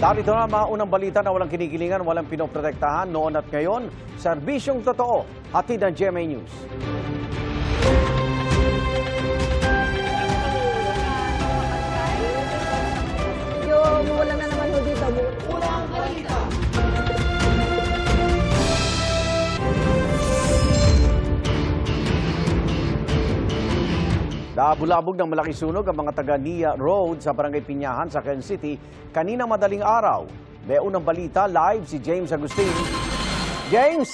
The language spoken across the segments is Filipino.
Narito na mga unang balita na walang kinikilingan, walang pinoprotektahan noon at ngayon. Serbisyong totoo, hatid ng GMA News. Yung wala na naman ho dito. Unang balita. Naabulabog ng malaking sunog ang mga taga-Nia Road sa Barangay Pinyahan sa Quezon City kaninang madaling araw. May unang balita, live si James Agustin. James!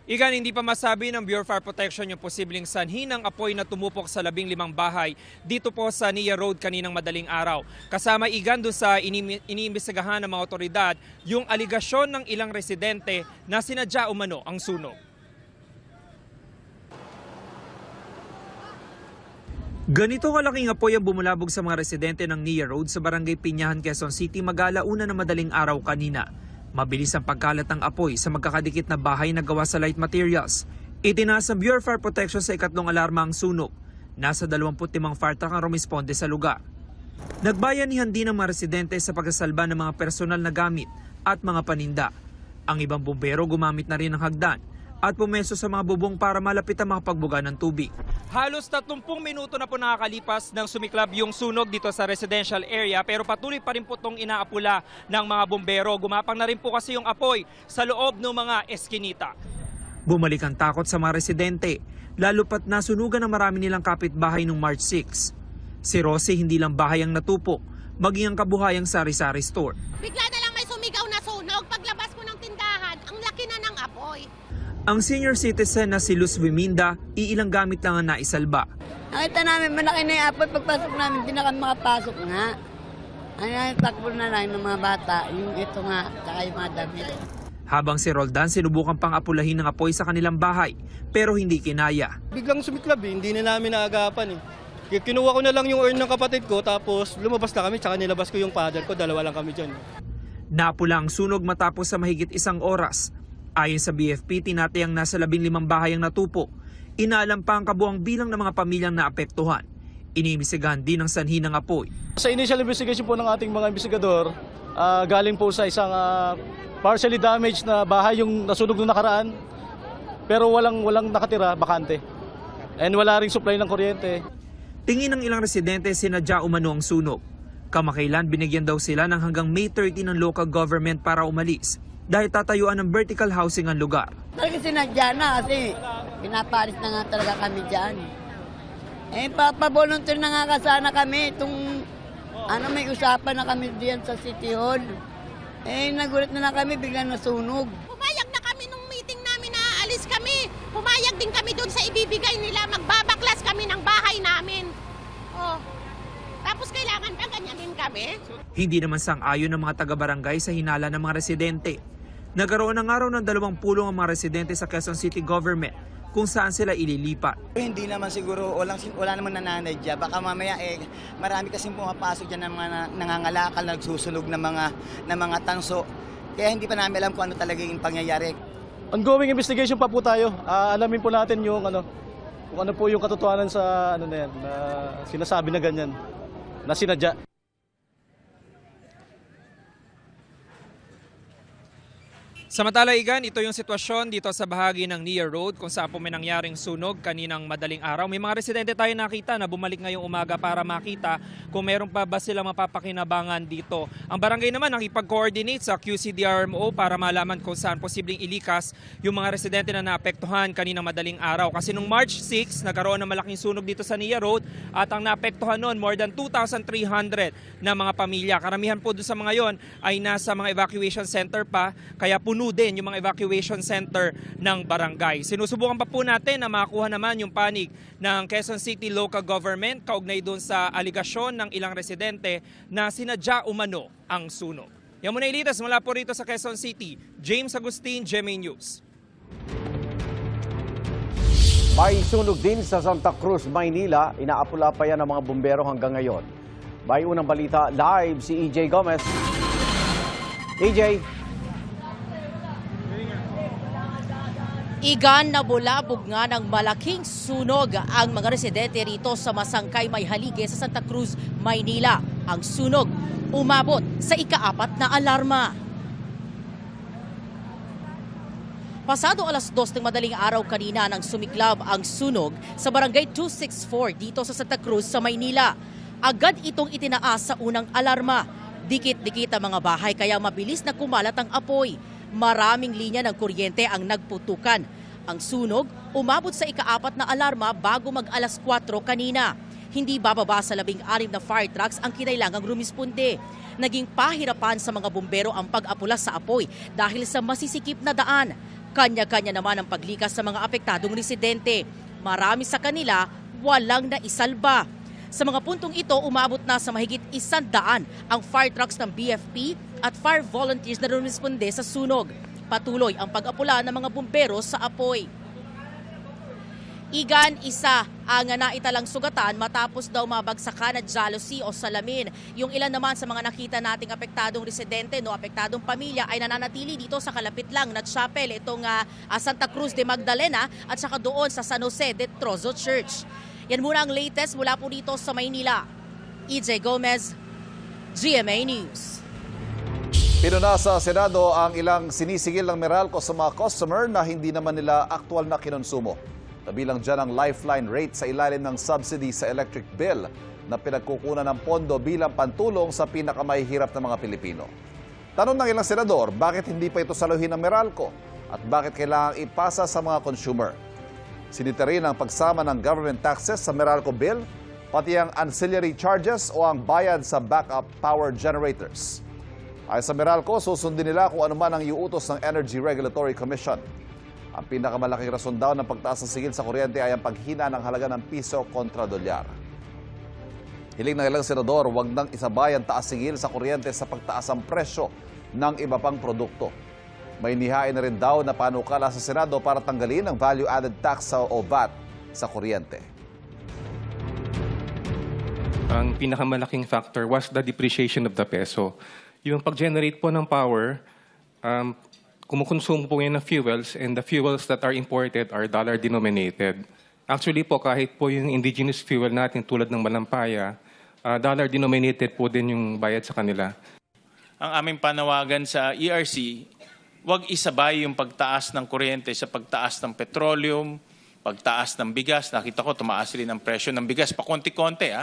Igan, hindi pa masabi ng Bureau of Fire Protection yung posibleng sanhi ng apoy na tumupok sa 15 bahay dito po sa Nia Road kaninang madaling araw. Kasama Igan doon sa iniimbestigahan ng mga otoridad yung aligasyon ng ilang residente na sinadya umano ang sunog. Ganito kalaking apoy ang bumulabog sa mga residente ng Nia Road sa Barangay Pinyahan, Quezon City mag-alauna na madaling araw kanina. Mabilis ang pagkalat ng apoy sa magkakadikit na bahay na gawa sa light materials. Itinaas ng Bureau of Fire Protection sa ikatlong alarma ang sunog. Nasa 25 fire truck ang rumisponde sa lugar. Nagbayanihan din ang mga residente sa pagsasalba ng mga personal na gamit at mga paninda. Ang ibang bumbero gumamit na rin ng hagdan at pumeso sa mga bubong para malapit ang makapagbuga ng tubig. Halos 30 minuto na po nakakalipas nang sumiklab yung sunog dito sa residential area pero patuloy pa rin po itong inaapula ng mga bumbero. Gumapang na rin po kasi yung apoy sa loob ng mga eskinita. Bumalik ang takot sa mga residente, lalo pat nasunugan ng marami nilang kapitbahay noong March 6. Si Rosie hindi lang bahay ang natupok, maging ang kabuhayang sari-sari store. Bigla na lang may sumigaw na sunog. Paglabas ko ng tindahan, ang laki na ng apoy. Ang senior citizen na si Luz Wiminda, iilang gamit lang ang naisalba. Nakita namin, malaki na yung apoy. Pagpasok namin, di na kami makapasok nga. Takbo na lang ng mga bata. Yung ito nga, saka yung mga damit. Habang si Roldan sinubukan pang apulahin ng apoy sa kanilang bahay, pero hindi kinaya. Biglang sumiklab hindi na namin naagapan Kinuha ko na lang yung urn ng kapatid ko, tapos lumabas na kami, tsaka nilabas ko yung father ko, dalawa lang kami dyan. Napula ang sunog matapos sa mahigit 1 oras. Ayon sa BFP, tinatayang nasa 15 bahay ang natupok. Inaalam pa ang kabuang bilang ng mga pamilyang naapektuhan. Iniimbestigahan din ang sanhi ng apoy. Sa initial investigation po ng ating mga investigador, galing po sa isang partially damaged na bahay yung nasunog noong nakaraan, pero walang nakatira, bakante. And wala ring supply ng kuryente. Tingin ng ilang residente sinadya umano ang sunog. Kamakailan binigyan daw sila ng hanggang May 30 ng local government para umalis dahil tatayuan ng vertical housing ang lugar. Talaga sinadya na kasi pinapalis na nga talaga kami dyan. Papavolunteer na nga sana kami. May usapan na kami diyan sa City Hall. Nagulat na kami, biglang nasunog. Pumayag na kami nung meeting namin na aalis kami. Pumayag din kami doon sa ibibigay nila. Magbabaklas kami ng bahay namin. Oh. Tapos kailangan pa ganyanin kami? Hindi naman sang-ayon ng mga taga-barangay sa hinala ng mga residente. Nagkaroon ng araw ng 20 ang mga residente sa Quezon City Government kung saan sila ililipat. Hindi naman siguro, wala naman nananadya. Baka mamaya marami kasing pumapasok dyan ng mga nangangalakal, nagsusunog ng mga tanso. Kaya hindi pa namin alam kung ano talaga yung pangyayari. Ongoing investigation pa po tayo. Alamin po natin yung kung ano po yung katotohanan sa na sinasabi na ganyan, na sinadya. Samantala, Igan, ito yung sitwasyon dito sa bahagi ng Nia Road kung saan po may nangyaring sunog kaninang madaling araw. May mga residente tayo nakita na bumalik ngayong umaga para makita kung meron pa ba sila mapapakinabangan dito. Ang barangay naman nakipag-coordinate sa QCDRMO para malaman kung saan posibleng ilikas yung mga residente na naapektuhan kaninang madaling araw. Kasi nung March 6, nagkaroon ng malaking sunog dito sa Nia Road at ang naapektuhan noon more than 2,300 na mga pamilya. Karamihan po doon sa mga yon ay nasa mga evacuation center pa, kaya puno din yung mga evacuation center ng barangay. Sinusubukan pa po natin na makakuha naman yung panig ng Quezon City Local Government kaugnay doon sa aligasyon ng ilang residente na sinadya umano ang sunog. Yan muna ilitas mula po rito sa Quezon City. James Agustin, GMA News. May sunog din sa Santa Cruz, Maynila. Inaapula pa yan ng mga bumbero hanggang ngayon. May unang balita, live si EJ Gomez. EJ. Igan na bulabog nga ng malaking sunog ang mga residente rito sa Masangkay May Halige sa Santa Cruz, Maynila. Ang sunog umabot sa ika-4 na alarma. Pasado alas 2 ng madaling araw kanina nang sumiklab ang sunog sa barangay 264 dito sa Santa Cruz sa Maynila. Agad itong itinaas sa unang alarma. Dikit-dikit ang mga bahay kaya mabilis na kumalat ang apoy. Maraming linya ng kuryente ang nagputukan. Ang sunog umabot sa ika-4 na alarma bago mag-alas 4 kanina. Hindi bababa sa 16 na fire trucks ang kinailangang rumisponde. Naging pahirapan sa mga bumbero ang pag-apula sa apoy dahil sa masisikip na daan. Kanya-kanya naman ang paglikas sa mga apektadong residente. Marami sa kanila walang naisalba. Sa mga puntong ito, umabot na sa mahigit 100 ang fire trucks ng BFP at fire volunteers na rumisponde sa sunog. Patuloy ang pag-apula ng mga bumbero sa apoy. Igan, isa ang naitalang sugatan matapos daw mabagsakan na jealousy o salamin. Yung ilan naman sa mga nakita nating apektadong residente, apektadong pamilya ay nananatili dito sa kalapit lang na chapel, itong Santa Cruz de Magdalena at saka doon sa San Jose de Trozo Church. Yan muna ang latest mula po dito sa Maynila. EJ Gomez, GMA News. Pinuna sa Senado ang ilang sinisigil ng Meralco sa mga customer na hindi naman nila aktual na kinonsumo. Kabilang dyan ang lifeline rate sa ilalim ng subsidy sa electric bill na pinagkukunan ng pondo bilang pantulong sa pinakamahihirap na mga Pilipino. Tanong ng ilang senador, bakit hindi pa ito saluhin ng Meralco at bakit kailangang ipasa sa mga consumer? Sinita rin ang pagsama ng government taxes sa Meralco bill, pati ang ancillary charges o ang bayad sa backup power generators. Ayon sa Meralco, susundin nila kung ano man ang iuutos ng Energy Regulatory Commission. Ang pinakamalaking rason daw ng pagtaas ng sigil sa kuryente ay ang paghina ng halaga ng piso kontra dolyar. Hiling ng ilang senador, huwag nang isabay ang taas sigil sa kuryente sa pagtaas ang presyo ng iba pang produkto. May nihain na rin daw na panukala sa Senado para tanggalin ang value-added tax o VAT sa kuryente. Ang pinakamalaking factor was the depreciation of the peso. Yung pag-generate po ng power, kumukonsumo po yan ng fuels, and the fuels that are imported are dollar-denominated. Actually po, kahit po yung indigenous fuel natin tulad ng malampaya, dollar-denominated po din yung bayad sa kanila. Ang aming panawagan sa ERC, huwag isabay yung pagtaas ng kuryente sa pagtaas ng petroleum, pagtaas ng bigas. Nakita ko, tumaas rin ang presyo ng bigas, pakonti-konti.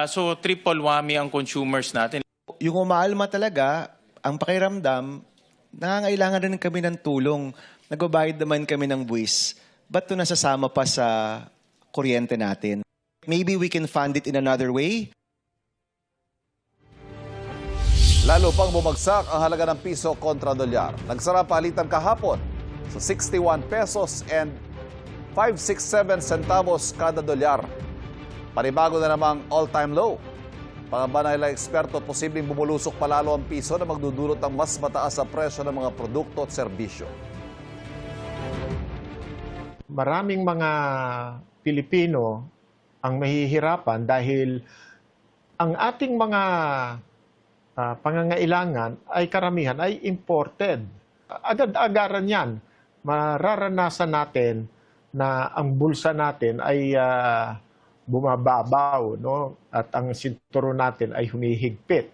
So, triple whammy ang consumers natin. Yung umaalma talaga, ang pakiramdam, nangangailangan rin kami ng tulong. Nagbabayad naman kami ng buwis. Ba't ito nasasama pa sa kuryente natin? Maybe we can fund it in another way. Lalo pang bumagsak ang halaga ng piso kontra dolyar. Nagsara palitan kahapon sa 61 pesos and 567 centavos kada dolyar. Panibago na namang all-time low. Pangamba ng ilang eksperto, posibleng bumulusok palalo ang piso na magdudulot ng mas mataas sa presyo ng mga produkto at serbisyo. Maraming mga Pilipino ang mahihirapan dahil ang ating mga pangangailangan ay karamihan ay imported. Agad-agaran yan. Mararanasan natin na ang bulsa natin ay bumababaw, no? At ang sinturon natin ay humihigpit.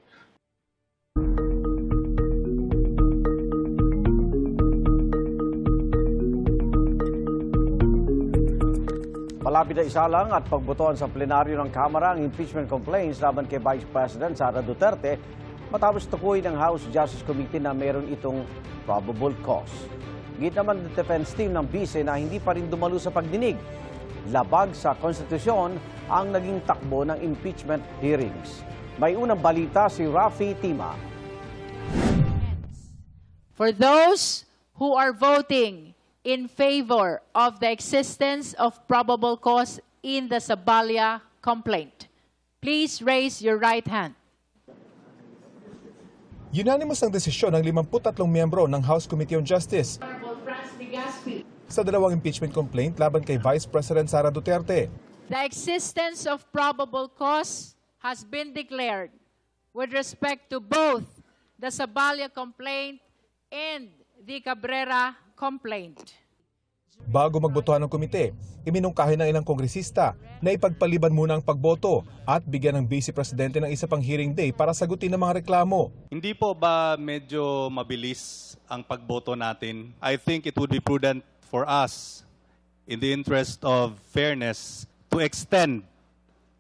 Malapit na isalang at pagbotohan sa plenaryo ng Kamara ang impeachment complaints laban kay Vice President Sara Duterte matapos tukuyin ng House Justice Committee na meron itong probable cause. Git naman ng defense team ng bise na hindi pa rin dumalo sa pagdinig. Labag sa konstitusyon ang naging takbo ng impeachment hearings. May unang balita si Rafi Tima. For those who are voting in favor of the existence of probable cause in the Sabalia complaint, please raise your right hand. Unanimous ang desisyon ng 53 miyembro ng House Committee on Justice sa dalawang impeachment complaint laban kay Vice President Sara Duterte. The existence of probable cause has been declared with respect to both the Sabalia complaint and the Cabrera complaint. Bago magbotohan ng komite, iminungkahi ng ilang kongresista na ipagpaliban muna ang pagboto at bigyan ng Vice Presidente ng isa pang hearing day para sagutin ang mga reklamo. Hindi po ba medyo mabilis ang pagboto natin? I think it would be prudent for us, in the interest of fairness, to extend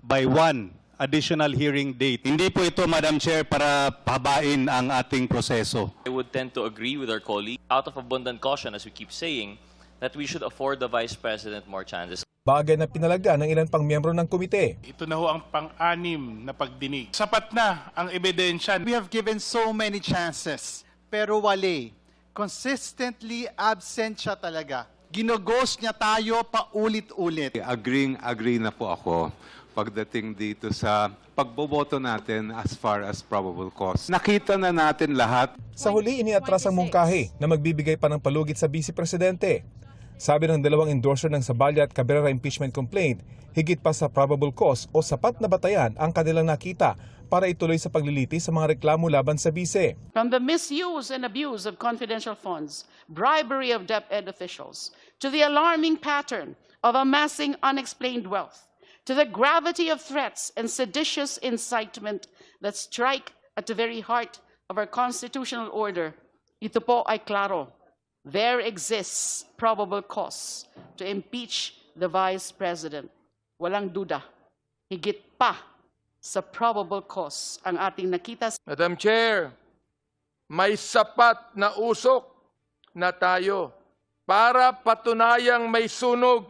by one additional hearing date. Hindi po ito, Madam Chair, para pabain ang ating proseso. I would tend to agree with our colleague, out of abundant caution, as we keep saying, that we should afford the Vice President more chances. Bagay na pinalaga ng ilan pang miyembro ng komite. Ito na ho ang pang-anim na pagdinig. Sapat na ang ebidensya. We have given so many chances, pero wali. Consistently absent siya talaga. Ginoghost niya tayo paulit-ulit. Agree na po ako pagdating dito sa pagboboto natin as far as probable cause. Nakita na natin lahat. Sa huli, iniatras ang mungkahi na magbibigay pa ng palugit sa Vice Presidente. Sabi ng dalawang endorser ng Zabalya at Cabrera impeachment complaint, higit pa sa probable cause o sapat na batayan ang kanilang nakita para ituloy sa paglilitis sa mga reklamo laban sa bise. From the misuse and abuse of confidential funds, bribery of DepEd officials, to the alarming pattern of amassing unexplained wealth, to the gravity of threats and seditious incitement that strike at the very heart of our constitutional order, ito po ay klaro. There exists probable cause to impeach the Vice President. Walang duda, higit pa sa probable cause ang ating nakita. Madam Chair, may sapat na usok na tayo para patunayang may sunog,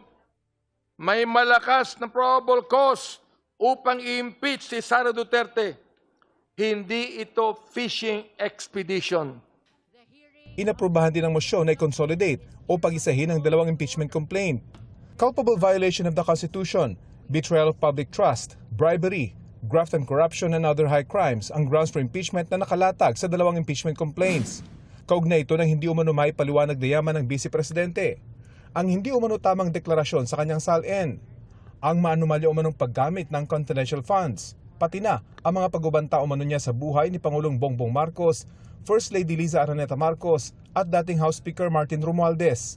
may malakas na probable cause upang i-impeach si Sara Duterte. Hindi ito fishing expedition. Inaprubahan din ang mosyon na i-consolidate o pag-isahin ang dalawang impeachment complaint. Culpable violation of the Constitution, betrayal of public trust, bribery, graft and corruption and other high crimes ang grounds for impeachment na nakalatag sa dalawang impeachment complaints. Kaugnay ito ng hindi umano maipaliwanag na yaman ng Vice Presidente, ang hindi umano tamang deklarasyon sa kanyang salin, ang maanumalya umanong paggamit ng confidential funds, pati na ang mga pagbabanta umano niya sa buhay ni Pangulong Bongbong Marcos, First Lady Liza Araneta Marcos at dating House Speaker Martin Romualdez.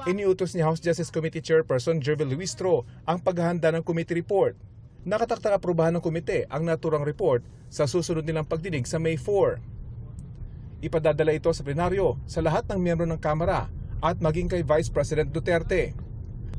Iniutos ni House Justice Committee Chairperson Jervil Luistro ang paghahanda ng committee report. Nakatakdang aprubahan ng komite ang naturang report sa susunod nilang pagdinig sa May 4. Ipadadala ito sa plenaryo sa lahat ng miyembro ng Kamara at maging kay Vice President Duterte.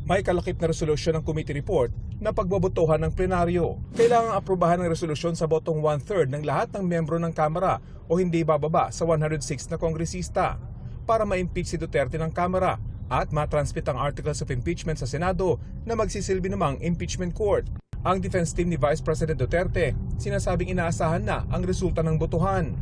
May kalakip na resolusyon ng committee report na pagbobotohan ng plenaryo. Kailangang aprubahan ng resolusyon sa botong 1/3 ng lahat ng miyembro ng Kamara o hindi bababa sa 106 na kongresista para ma-impeach si Duterte ng Kamara at matransmit ang articles of impeachment sa Senado na magsisilbi namang impeachment court. Ang defense team ni Vice President Duterte sinasabing inaasahan na ang resulta ng botohan.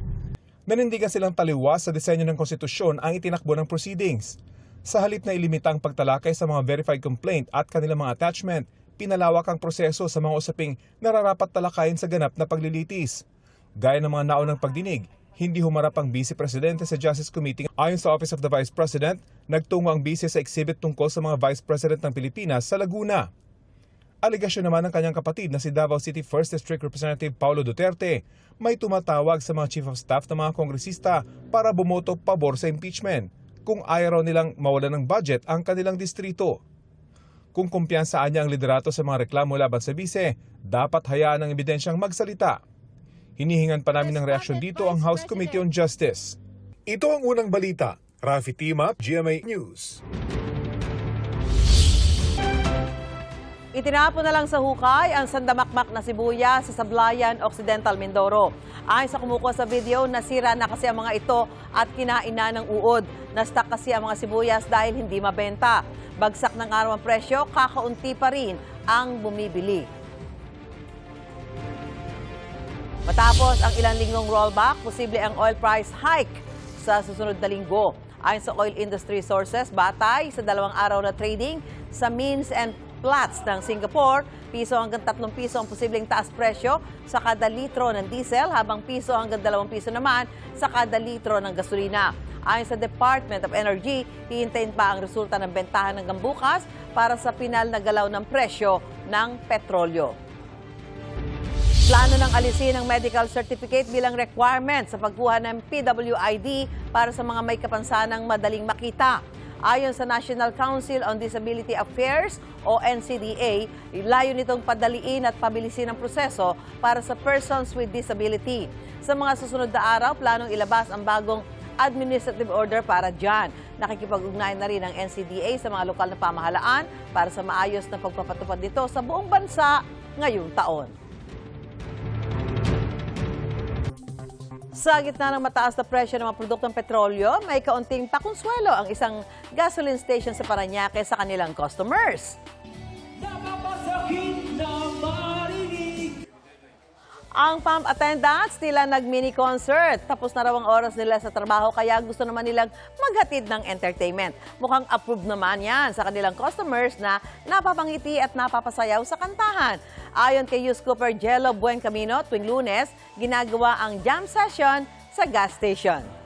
Nanindigan silang taliwas sa disenyo ng konstitusyon ang itinakbo ng proceedings. Sa halip na ilimita ang pagtalakay sa mga verified complaint at kanilang mga attachment, pinalawak ang proseso sa mga usaping nararapat talakayin sa ganap na paglilitis. Gaya ng mga naunang pagdinig, hindi humarap ang Vice Presidente sa Justice Committee. Ayon sa Office of the Vice President, nagtungo ang Vice sa exhibit tungkol sa mga Vice President ng Pilipinas sa Laguna. Aligasyon naman ng kanyang kapatid na si Davao City 1st District Representative Paulo Duterte, may tumatawag sa mga Chief of Staff ng mga kongresista para bumoto pabor sa impeachment kung ayaw nilang mawalan ng budget ang kanilang distrito. Kung kumpiyansaan niya ang liderato sa mga reklamo laban sa bise, dapat hayaan ang ebidensyang magsalita. Hinihingan pa namin ng reaksyon dito ang House Committee on Justice. Ito ang unang balita. Rafi Timap, GMA News. Itinapon na lang sa hukay ang sandamakmak na sibuyas sa Sablayan, Occidental, Mindoro. Ayon sa kumukuha sa video, nasira na kasi ang mga ito at kinain na ng uod. Na-stuck kasi ang mga sibuyas dahil hindi mabenta. Bagsak ng araw ang presyo, kakaunti pa rin ang bumibili. Matapos ang ilang linggong rollback, posible ang oil price hike sa susunod na linggo. Ayon sa oil industry sources, batay sa 2 araw na trading sa Mines and Platts ng Singapore, piso hanggang 3 piso ang posibleng taas presyo sa kada litro ng diesel, habang piso hanggang 2 piso naman sa kada litro ng gasolina. Ayon sa Department of Energy, hihintayin pa ang resulta ng bentahan hanggang bukas para sa pinal na galaw ng presyo ng petrolyo. Plano ng alisin ang medical certificate bilang requirement sa pagkuha ng PWID para sa mga may kapansanang madaling makita. Ayon sa National Council on Disability Affairs o NCDA, layo nitong padaliin at pabilisin ang proseso para sa persons with disability. Sa mga susunod na araw, planong ilabas ang bagong administrative order para dyan. Nakikipag-ugnayan na rin ang NCDA sa mga lokal na pamahalaan para sa maayos na pagpapatupad nito sa buong bansa ngayong taon. Sa gitna ng mataas na presyo ng mga produktong petrolyo, may kaunting pakonsuelo ang isang gasoline station sa Parañaque sa kanilang customers. Ang pump attendants nila nag-mini concert. Tapos na raw ang oras nila sa trabaho kaya gusto naman nilang maghatid ng entertainment. Mukhang approved naman yan sa kanilang customers na napapangiti at napapasayaw sa kantahan. Ayon kay Youth Cooper Jello Buencamino, tuwing Lunes, ginagawa ang jam session sa gas station.